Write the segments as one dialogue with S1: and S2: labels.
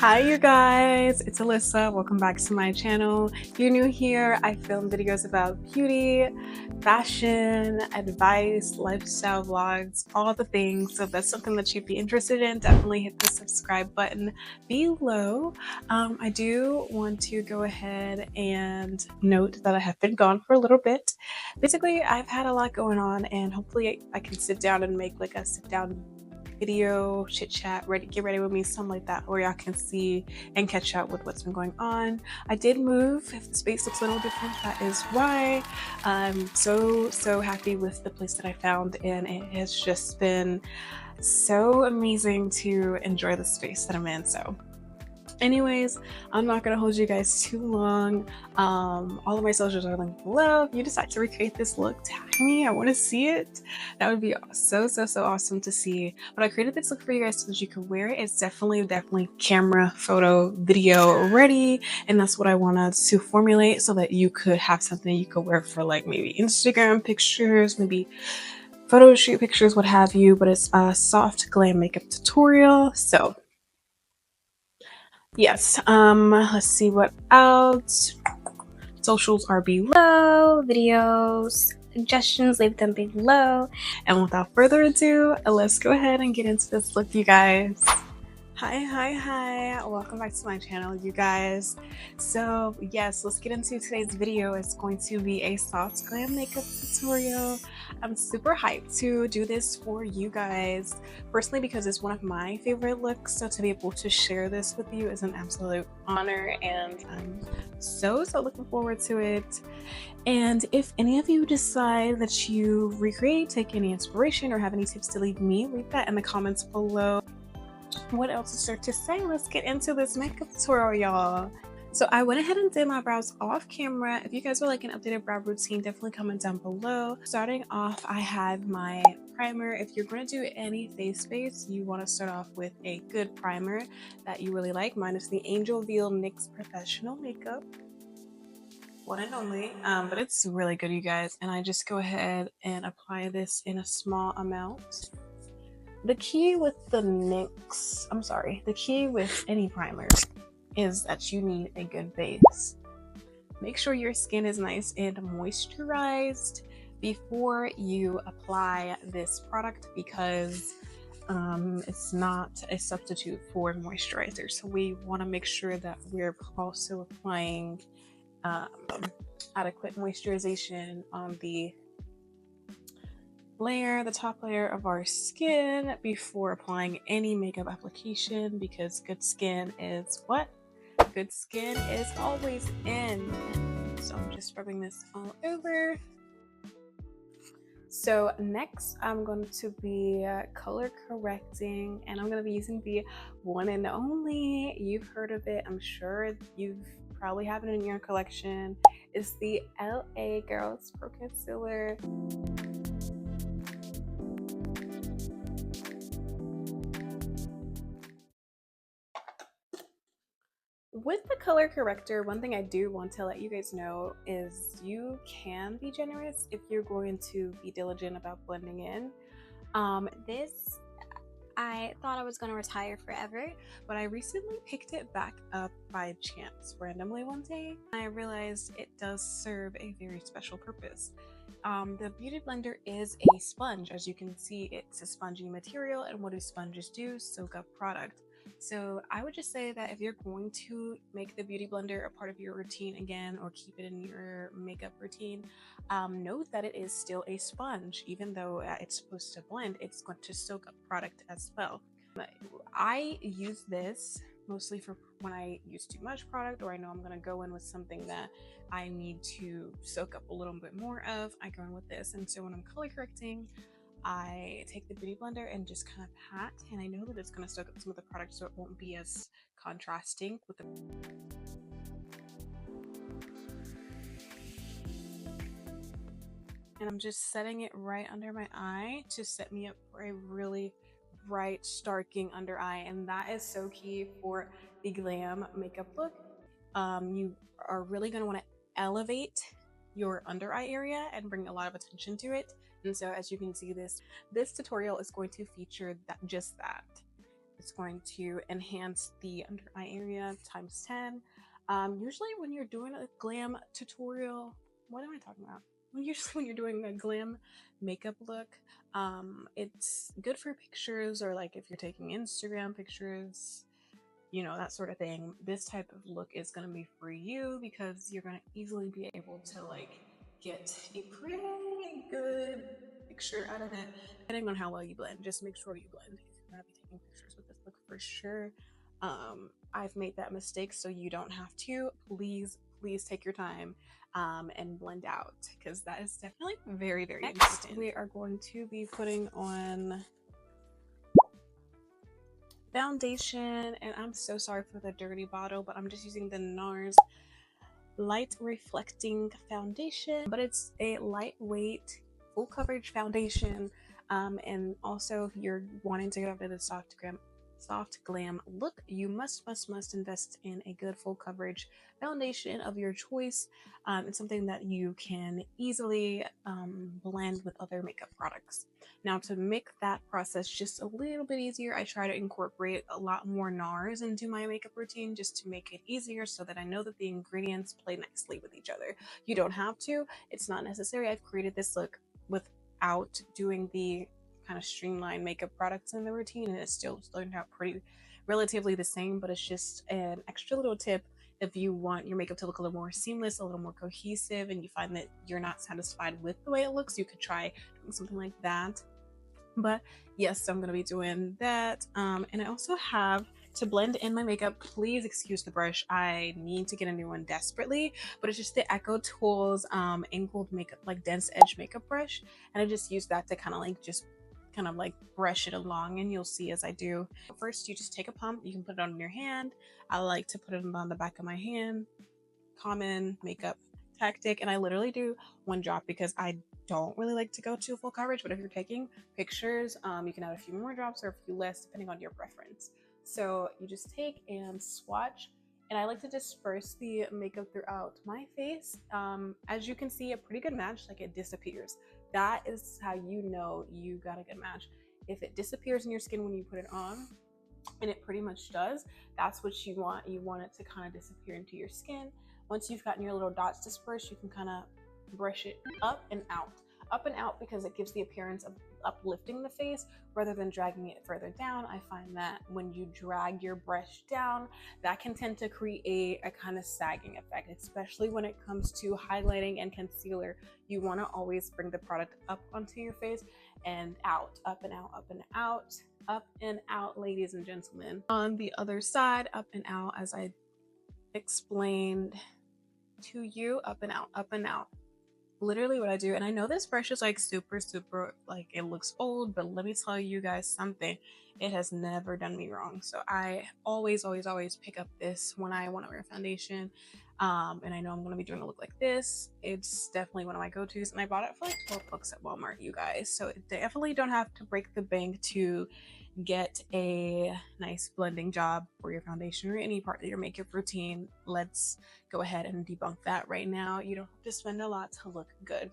S1: Hi you guys, it's Alyssa. Welcome back to my channel. If you're new here, I film videos about beauty, fashion, advice, lifestyle vlogs, all the things. So if that's something that you'd be interested in, definitely hit the subscribe button below. I do want to go ahead and note that I have been gone for a little bit. Basically, I've had a lot going on, and hopefully I can sit down and make like a sit down video, chit chat, get ready with me, something like that, where y'all can see and catch up with what's been going on. I did move. If the space looks a little different, that is why. I'm so happy with the place that I found, and it has just been so amazing to enjoy the space that I'm in. So anyways, I'm not gonna hold you guys too long. All of my socials are linked below. If you decide to recreate this look, tag me. I want to see it. That would be so awesome to see. But I created this look for you guys so that you can wear it. It's definitely camera, photo, video ready, and that's what I wanted to formulate so that you could have something you could wear for like maybe Instagram pictures, maybe photo shoot pictures, what have you. But it's a soft glam makeup tutorial. So yes, let's see what else. Socials are below, videos, suggestions, leave them below. And without further ado, let's go ahead and get into this look, you guys. Hi, welcome back to my channel, you guys. So yes, let's get into today's video. It's going to be a soft glam makeup tutorial. I'm super hyped to do this for you guys, personally, because it's one of my favorite looks. So to be able to share this with you is an absolute honor, and I'm so looking forward to it. And if any of you decide that you recreate, take any inspiration, or have any tips to leave me, leave that in the comments below. What else is there to say? Let's get into this makeup tutorial, y'all. So I went ahead and did my brows off camera. If you guys would like an updated brow routine, definitely comment down below. Starting off, I had my primer. If you're going to do any face base, you want to start off with a good primer that you really like. Mine is the Angel Veil NYX Professional Makeup. One and only, but it's really good, you guys. And I just go ahead and apply this in a small amount. The key with the key with any primer is that you need a good base. Make sure your skin is nice and moisturized before you apply this product, because it's not a substitute for moisturizer. So we want to make sure that we're also applying adequate moisturization on the top layer of our skin before applying any makeup application, because good skin is what? Good skin is always in. So I'm just rubbing this all over. So next I'm going to be color correcting, and I'm going to be using the one and only, you've heard of it, I'm sure you've probably have it in your collection. It's the LA Girls Pro Concealer. With the color corrector, one thing I do want to let you guys know is you can be generous if you're going to be diligent about blending in.
S2: This, I thought I was going to retire forever,
S1: but I recently picked it back up by chance, randomly one day. I realized it does serve a very special purpose. The Beauty Blender is a sponge. As you can see, it's a spongy material, and what do sponges do? Soak up product. So I would just say that if you're going to make the Beauty Blender a part of your routine again, or keep it in your makeup routine, note that it is still a sponge. Even though it's supposed to blend, it's going to soak up product as well. I use this mostly for when I use too much product, or I know I'm going to go in with something that I need to soak up a little bit more of. I go in with this. And so when I'm color correcting, I take the Beauty Blender and just kind of pat, and I know that it's going to soak up some of the product, so it won't be as contrasting with the... And I'm just setting it right under my eye to set me up for a really bright, starking under eye, and that is so key for the glam makeup look. You are really going to want to elevate your under eye area and bring a lot of attention to it. And so as you can see, this tutorial is going to feature just that. It's going to enhance the under eye area times 10. Usually when you're doing a glam tutorial, what am I talking about? Usually when you're doing a glam makeup look, it's good for pictures, or like if you're taking Instagram pictures, you know, that sort of thing. This type of look is going to be for you because you're going to easily be able to like get a pretty good picture out of it, depending on how well you blend. Just make sure you blend if you're going to be taking pictures with this look for sure. I've made that mistake, so you don't have to. Please take your time and blend out, because that is definitely very, very important. We are going to be putting on foundation, and I'm so sorry for the dirty bottle, but I'm just using the NARS light reflecting foundation, but it's a lightweight full coverage foundation. And also, if you're wanting to get over the soft glam look, you must invest in a good full coverage foundation of your choice. It's something that you can easily blend with other makeup products. Now, to make that process just a little bit easier, I try to incorporate a lot more NARS into my makeup routine just to make it easier, so that I know that the ingredients play nicely with each other. You don't have to, it's not necessary. I've created this look without doing the kind of streamlined makeup products in the routine, and it still turned out pretty relatively the same, but it's just an extra little tip. If you want your makeup to look a little more seamless, a little more cohesive, and you find that you're not satisfied with the way it looks, you could try doing something like that. But yes, I'm going to be doing that. And I also have to blend in my makeup. Please excuse the brush. I need to get a new one desperately, but it's just the Echo Tools angled makeup, like dense edge makeup brush. And I just use that to kind of like brush it along, and you'll see as I do. First, you just take a pump. You can put it on your hand. I like to put it on the back of my hand. Common makeup tactic. And I literally do one drop because I don't really like to go to full coverage, but if you're taking pictures, you can add a few more drops or a few less depending on your preference. So you just take and swatch, and I like to disperse the makeup throughout my face. As you can see, a pretty good match, like it disappears. That is how you know you got a good match. If it disappears in your skin when you put it on, and it pretty much does, that's what you want. You want it to kind of disappear into your skin. Once you've gotten your little dots dispersed, you can kind of brush it up and out, because it gives the appearance of uplifting the face rather than dragging it further down. I find that when you drag your brush down, that can tend to create a kind of sagging effect, especially when it comes to highlighting and concealer. You want to always bring the product up onto your face and out, up and out, up and out, up and out, ladies and gentlemen. On the other side, up and out, as I explained to you, up and out, up and out. Literally what I do. And I know this brush is like super like it looks old, but let me tell you guys something, it has never done me wrong. So I always pick up this when I want to wear a foundation, and I know I'm going to be doing a look like this. It's definitely one of my go-to's, and I bought it for like 12 bucks at Walmart, you guys. So definitely don't have to break the bank to get a nice blending job for your foundation or any part of your makeup routine. Let's go ahead and debunk that right now. You don't have to spend a lot to look good.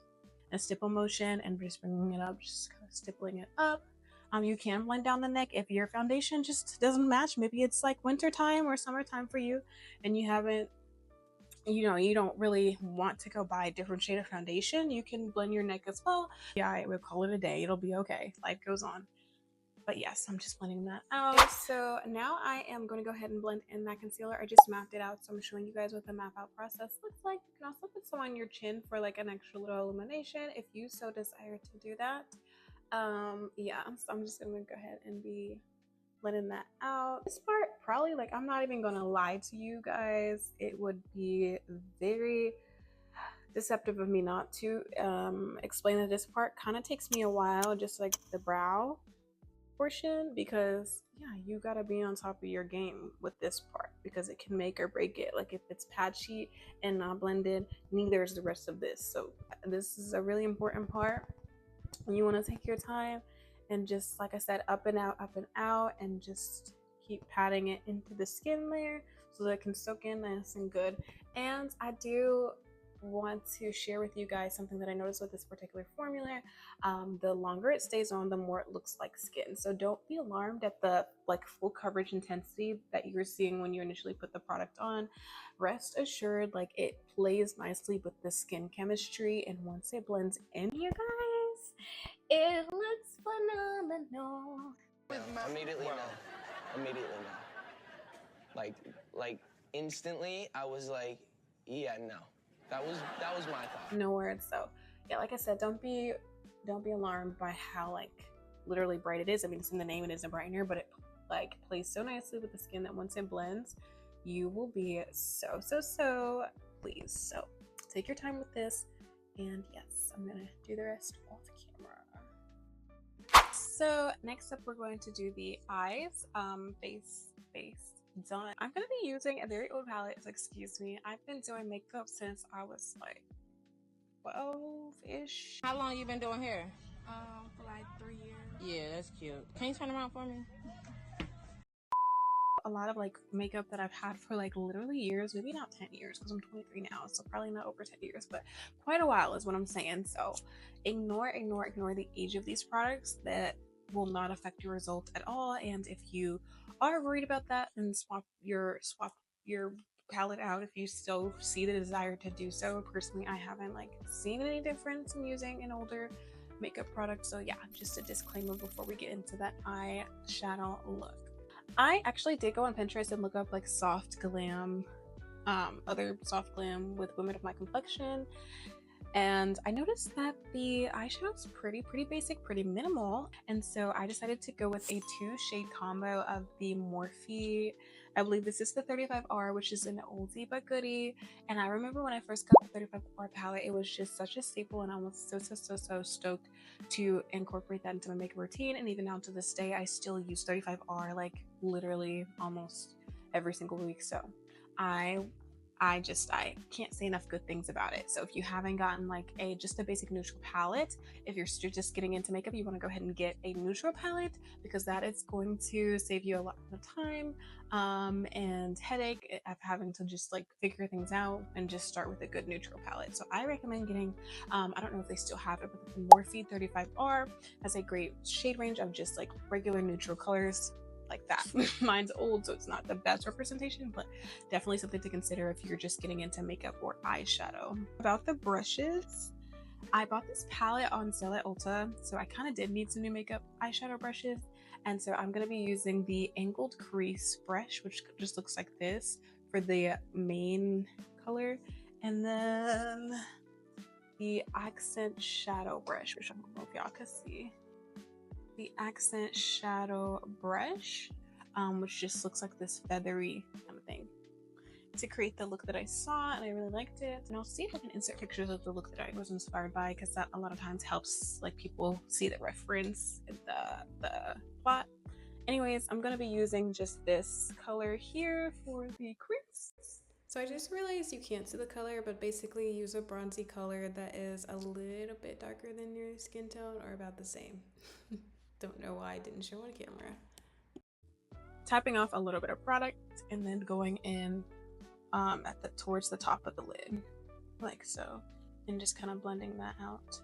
S1: A stipple motion and just bringing it up, just kind of stippling it up. You can blend down the neck if your foundation just doesn't match. Maybe it's like wintertime or summertime for you, and you haven't, you don't really want to go buy a different shade of foundation. You can blend your neck as well. Yeah, I would call it a day. It'll be okay. Life goes on. But yes, I'm just blending that out. So now I am going to go ahead and blend in that concealer. I just mapped it out, so I'm showing you guys what the map out process looks like. You can also put some on your chin for like an extra little illumination if you so desire to do that. Yeah, so I'm just going to go ahead and be blending that out. This part, probably, like, I'm not even going to lie to you guys, it would be very deceptive of me not to explain that this part kind of takes me a while, just like the brow portion, because yeah, you gotta be on top of your game with this part, because it can make or break it. Like if it's patchy and not blended, neither is the rest of this. So this is a really important part, and you want to take your time and just, like I said, up and out, and just keep patting it into the skin layer so that it can soak in nice and good. And I do want to share with you guys something that I noticed with this particular formula. The longer it stays on, the more it looks like skin. So don't be alarmed at the like full coverage intensity that you're seeing when you initially put the product on. Rest assured, like it plays nicely with the skin chemistry, and once it blends in, you guys, it looks phenomenal.
S3: Immediately no. Immediately no. Like instantly I was like, yeah, no. That was my thought.
S1: No words. So yeah, like I said, don't be alarmed by how like literally bright it is. I mean, it's in the name, it is a brightener, but it like plays so nicely with the skin that once it blends, you will be so pleased. So take your time with this, and yes, I'm gonna do the rest off camera. So next up, we're going to do the eyes, base done. I'm gonna be using a very old palette, so excuse me. I've been doing makeup since I was like 12-ish.
S4: How long you been doing hair?
S2: For like 3 years.
S4: Yeah, that's cute. Can you turn around for me?
S1: A lot of like makeup that I've had for like literally years, maybe not 10 years because I'm 23 now, so probably not over 10 years, but quite a while is what I'm saying. So ignore the age of these products. That will not affect your result at all. And if you are worried about that, then swap your palette out if you still see the desire to do so. Personally, I haven't like seen any difference in using an older makeup product. So yeah, just a disclaimer before we get into that eyeshadow look. I actually did go on Pinterest and look up like soft glam, other soft glam with women of my complexion, and I noticed that the eyeshadow is pretty basic, pretty minimal, and so I decided to go with a 2-shade combo of the Morphe. I believe this is the 35R, which is an oldie but goodie. And I remember when I first got the 35R palette, it was just such a staple, and I was so stoked to incorporate that into my makeup routine. And even now to this day, I still use 35R like literally almost every single week. So I can't say enough good things about it. So if you haven't gotten like just a basic neutral palette, if you're just getting into makeup, you want to go ahead and get a neutral palette, because that is going to save you a lot of time and headache of having to just like figure things out, and just start with a good neutral palette. So I recommend getting, I don't know if they still have it, but the Morphe 35R has a great shade range of just like regular neutral colors like that. Mine's old, so it's not the best representation, but definitely something to consider if you're just getting into makeup or eyeshadow. About the brushes, I bought this palette on sale at Ulta, so I kind of did need some new makeup eyeshadow brushes, and so I'm going to be using the angled crease brush, which just looks like this for the main color, and then the accent shadow brush, which I don't know if y'all can see. The accent shadow brush, which just looks like this feathery kind of thing, to create the look that I saw, and I really liked it. And I'll see if I can insert pictures of the look that I was inspired by, because that a lot of times helps like people see the reference in the plot. Anyways, I'm gonna be using just this color here for the crease. So I just realized you can't see the color, but basically use a bronzy color that is a little bit darker than your skin tone, or about the same. Don't know why I didn't show on camera. Tapping off a little bit of product and then going in towards the top of the lid, like so, and just kind of blending that out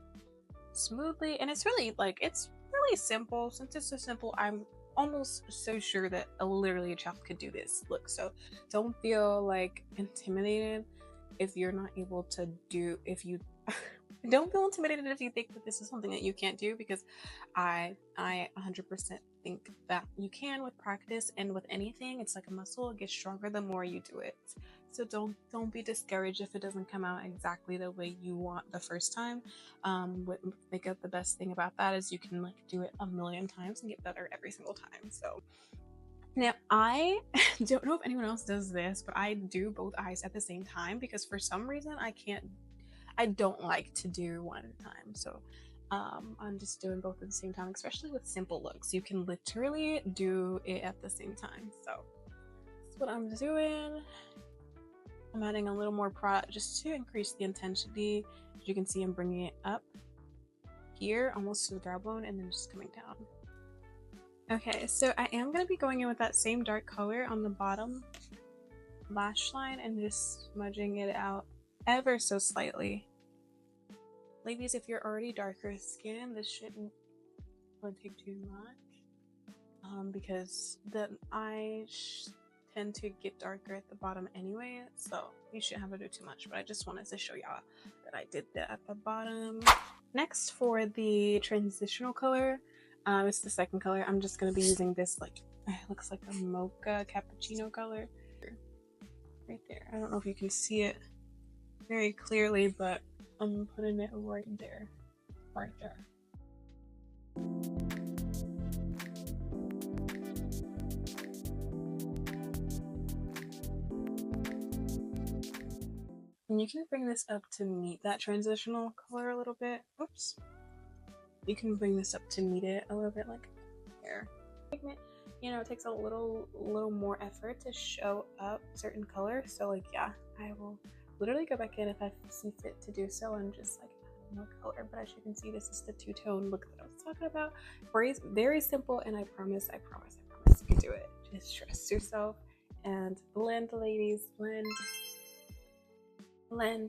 S1: smoothly. And it's really simple. Since it's so simple, I'm almost so sure that literally a child could do this look. So don't feel like intimidated if you're not able to do, don't feel intimidated if you think that this is something that you can't do, because I 100% think that you can with practice, and with anything, it's like a muscle. It gets stronger the more you do it. So don't be discouraged if it doesn't come out exactly the way you want the first time. With makeup, the best thing about that is you can like do it a million times and get better every single time. So now, I don't know if anyone else does this, but I do both eyes at the same time, because for some reason I don't like to do one at a time. So I'm just doing both at the same time, especially with simple looks. You can literally do it at the same time. So that's what I'm doing. I'm adding a little more product just to increase the intensity. As you can see, I'm bringing it up here almost to the brow bone, and then just coming down. Okay, so I am going to be going in with that same dark color on the bottom lash line and just smudging it out ever so slightly. Ladies, if you're already darker skin, this shouldn't take too much, because the eyes tend to get darker at the bottom anyway, so you shouldn't have to do too much. But I just wanted to show y'all that I did that at the bottom. Next, for the transitional color, it's the second color. I'm just going to be using this, like, it looks like a mocha cappuccino color right there. I don't know if you can see it very clearly, but I'm putting it right there. And you can bring this up to meet that transitional color a little bit. Oops. You can bring this up to meet it a little bit, like here. You know, it takes a little more effort to show up certain colors. So like, yeah, I will literally go back in if I see fit to do so and just like no color. But as you can see, this is the two-tone look that I was talking about. Very simple, and I promise you can do it. Just trust yourself and blend, ladies, blend.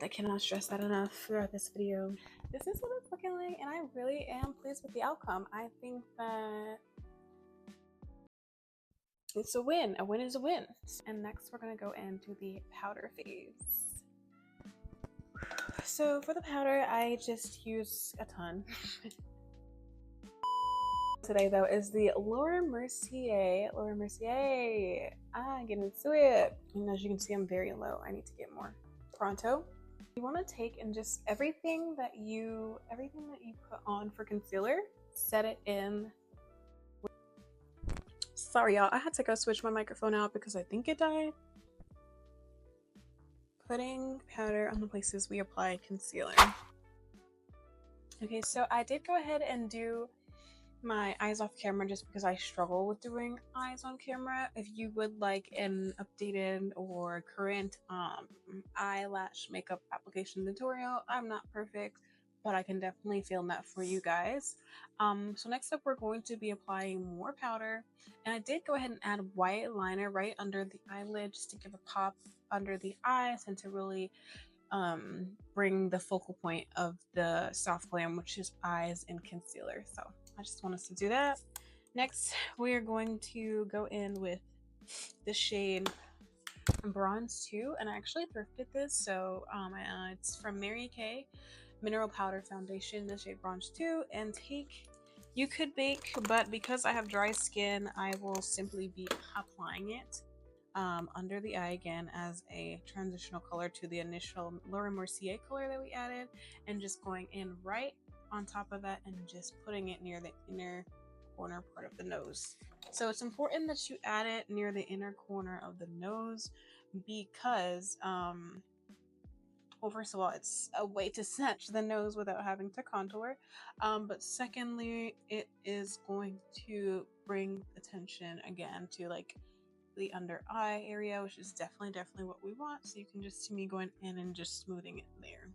S1: I cannot stress that enough throughout this video. This is what it's looking like, and I really am pleased with the outcome. I think that it's a win. A win is a win. And next we're going to go into the powder phase. So for the powder, I just use a ton. Today though is the Laura Mercier. I'm getting into it. And as you can see, I'm very low. I need to get more pronto. You want to take and just everything that you put on for concealer, set it in. Sorry y'all, I had to go switch my microphone out because I think it died. Putting powder on the places we apply concealer. Okay, so I did go ahead and do my eyes off camera just because I struggle with doing eyes on camera. If you would like an updated or current eyelash makeup application tutorial, I'm not perfect, but I can definitely film that for you guys. So next up, we're going to be applying more powder, and I did go ahead and add white liner right under the eyelid just to give a pop under the eyes and to really bring the focal point of the soft glam, which is eyes and concealer. So I just want us to do that. Next, we are going to go in with the shade Bronze 2, and I actually thrifted this, so it's from Mary Kay Mineral Powder Foundation, the shade Bronze 2. And you could bake, but because I have dry skin, I will simply be applying it under the eye again as a transitional color to the initial Laura Mercier color that we added, and just going in right on top of that and just putting it near the inner corner part of the nose. So it's important that you add it near the inner corner of the nose because well, first of all, it's a way to snatch the nose without having to contour, but secondly, it is going to bring attention again to like the under eye area, which is definitely what we want. So you can just see me going in and just smoothing it there.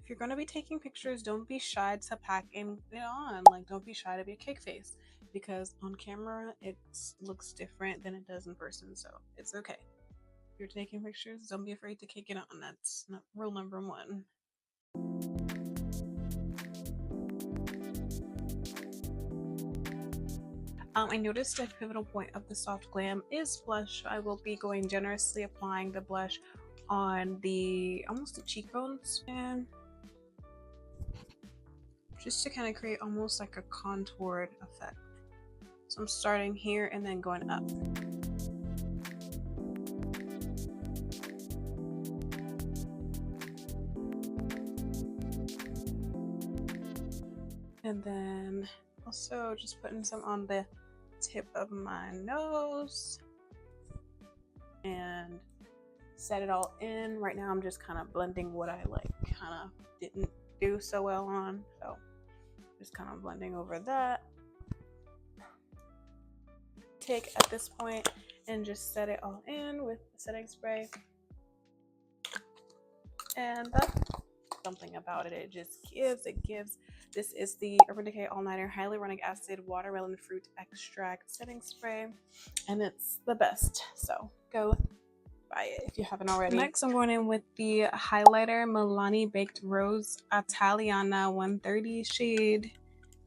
S1: If you're going to be taking pictures, don't be shy to pack it on. Like, don't be shy to be a cake face, because on camera it looks different than it does in person. So it's okay. If you're taking pictures, don't be afraid to cake it on. That's not rule number one. I noticed the pivotal point of the soft glam is blush. I will be going generously applying the blush on almost the cheekbones, and just to kind of create almost like a contoured effect. So I'm starting here and then going up. And then also just putting some on the tip of my nose and set it all in. Right now I'm just kind of blending what I like kind of didn't do so well on, so just kind of blending over that. Take at this point and just set it all in with the setting spray, and that's something about it. It gives. This is the Urban Decay All Nighter Hyaluronic Acid Watermelon Fruit Extract Setting Spray, and it's the best. So go buy it if you haven't already. Next, I'm going in with the highlighter Milani Baked Rose Italiana 130 shade.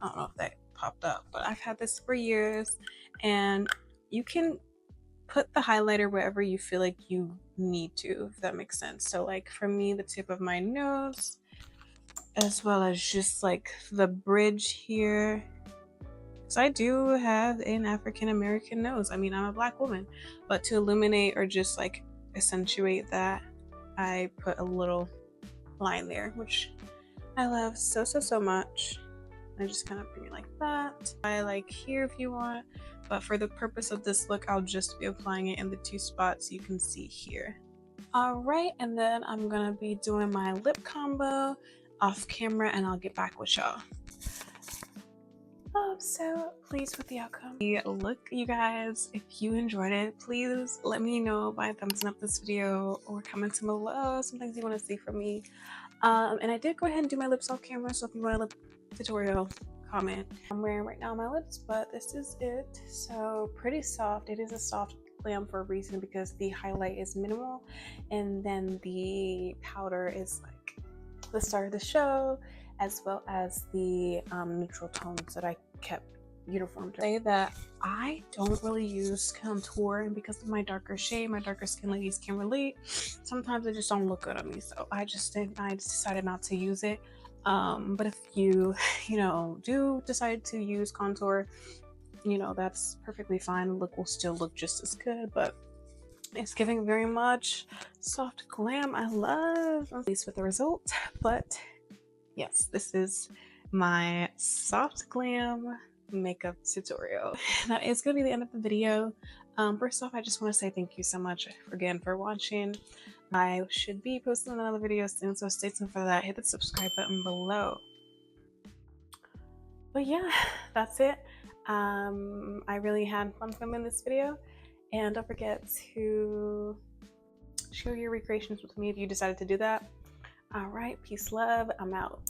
S1: I don't know if that popped up, but I've had this for years, and you can put the highlighter wherever you feel like you need to, if that makes sense. So like for me, the tip of my nose, as well as just like the bridge here. So I do have an African American nose. I mean, I'm a black woman, but to illuminate or just like accentuate that, I put a little line there, which I love so much. I just kind of bring it like that. I like here if you want, but for the purpose of this look, I'll just be applying it in the 2 spots you can see here. All right, and then I'm gonna be doing my lip combo off camera, and I'll get back with y'all. I'm so pleased with the outcome. Look, you guys, if you enjoyed it, please let me know by thumbsing up this video or commenting below some things you want to see from me. And I did go ahead and do my lips off camera, so if you want a lip tutorial, comment. I'm wearing right now my lips, but this is it. So pretty soft. It is a soft glam for a reason, because the highlight is minimal, and then the powder is like the star of the show, as well as the neutral tones that I kept uniform. Say that I don't really use contour, and because of my darker shade, my darker skin ladies can relate, sometimes it just don't look good on me, so I decided not to use it. But if you do decide to use contour, that's perfectly fine. The look will still look just as good, but it's giving very much soft glam. I love, at least with the result. But yes, this is my soft glam makeup tutorial. That is going to be the end of the video. First off, I just want to say thank you so much again for watching. I should be posting another video soon, so stay tuned for that. Hit the subscribe button below. But yeah, that's it. I really had fun filming this video, and don't forget to share your recreations with me if you decided to do that. All right, peace, love, I'm out.